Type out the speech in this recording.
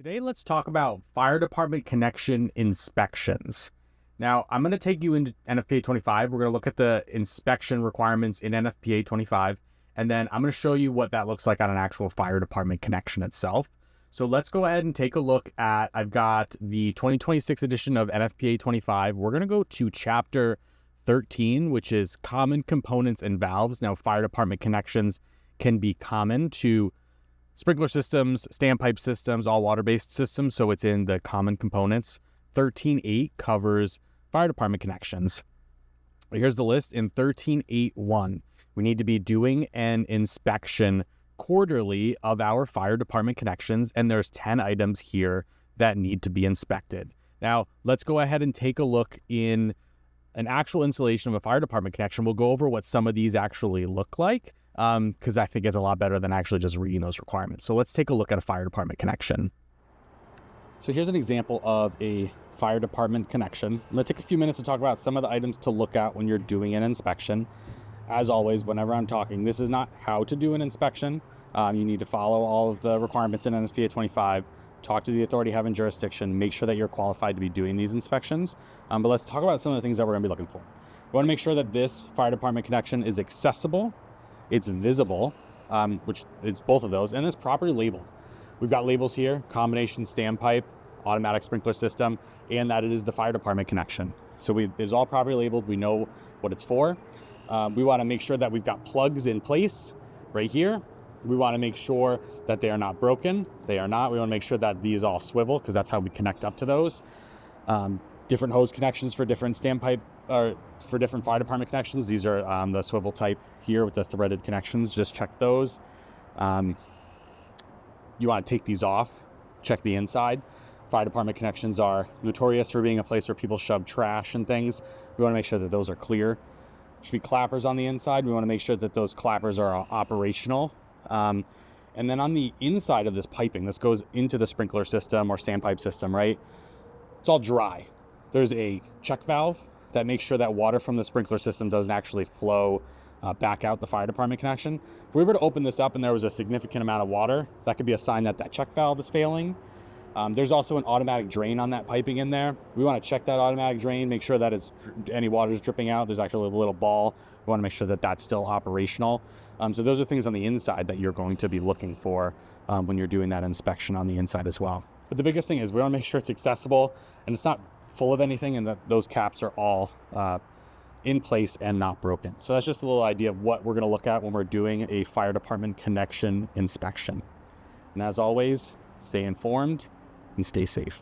Today, let's talk about fire department connection inspections. Now, I'm going to take you into NFPA 25. We're going to look at the inspection requirements in NFPA 25, and then I'm going to show you what that looks like on an actual fire department connection itself. So let's go ahead and take a look at, I've got the 2026 edition of NFPA 25. We're going to go to chapter 13, which is common components and valves. Now, fire department connections can be common to sprinkler systems, standpipe systems, all water-based systems, so it's in the common components. 13.8 covers fire department connections. Here's the list. In 13.8.1, we need to be doing an inspection quarterly of our fire department connections, and there's 10 items here that need to be inspected. Now, let's go ahead and take a look in an actual installation of a fire department connection. We'll go over what some of these actually look like, because I think it's a lot better than actually just reading those requirements. So let's take a look at a fire department connection. So here's an example of a fire department connection. I'm going to take a few minutes to talk about some of the items to look at when you're doing an inspection. As always, whenever I'm talking, this is not how to do an inspection. You need to follow all of the requirements in NFPA 25, talk to the authority having jurisdiction, make sure that you're qualified to be doing these inspections. But let's talk about some of the things that we're going to be looking for. We want to make sure that this fire department connection is accessible, it's visible, which is both of those, and it's properly labeled. We've got labels here: combination standpipe, automatic sprinkler system, and that it is the fire department connection. So it's all properly labeled. We know what it's for. We want to make sure that we've got plugs in place right here. We want to make sure that they are not broken. They are not. We want to make sure that these all swivel, because that's how we connect up to those. Different hose connections for different standpipe, or for different fire department connections. These are the swivel type here with the threaded connections. Just check those. You want to take these off, check the inside. Fire department connections are notorious for being a place where people shove trash and things. We want to make sure that those are clear. There should be clappers on the inside. We want to make sure that those clappers are operational. And then on the inside of this piping, this goes into the sprinkler system or standpipe system, right? It's all dry. There's a check valve that makes sure that water from the sprinkler system doesn't actually flow back out the fire department connection. If we were to open this up and there was a significant amount of water, that could be a sign that that check valve is failing. There's also an automatic drain on that piping in there. We want to check that automatic drain, make sure that any water is dripping out. There's actually a little ball. We want to make sure that that's still operational. So those are things on the inside that you're going to be looking for when you're doing that inspection on the inside as well. But the biggest thing is we want to make sure it's accessible and it's not full of anything, and that those caps are all in place and not broken. So that's just a little idea of what we're going to look at when we're doing a fire department connection inspection. And as always, stay informed and stay safe.